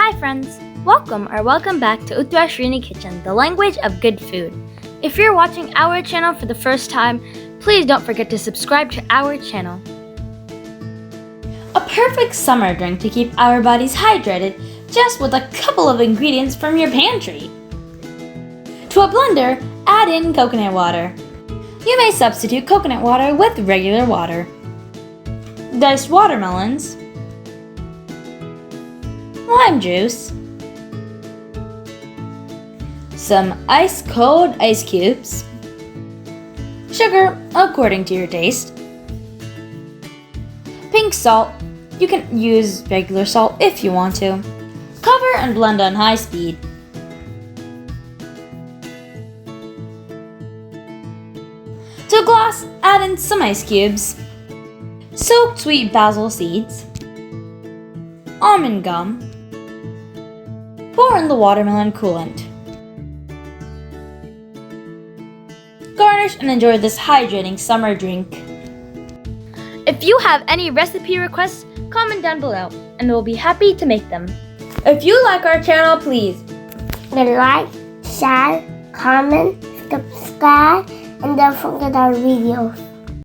Hi friends! Welcome back to Utwashrini Kitchen, the language of good food. If you're watching our channel for the first time, please don't forget to subscribe to our channel. A perfect summer drink to keep our bodies hydrated just with a couple of ingredients from your pantry. To a blender, add in coconut water. You may substitute coconut water with regular water. Diced watermelons, lime juice, some ice-cold ice cubes, sugar according to your taste, pink salt. You can use regular salt if you want to. Cover and blend on high speed. To a glass, add in some ice cubes, soaked sweet basil seeds, almond gum. Pour in the watermelon coolant. Garnish and enjoy this hydrating summer drink. If you have any recipe requests, comment down below and we'll be happy to make them. If you like our channel, please like, share, comment, subscribe, and don't forget our videos.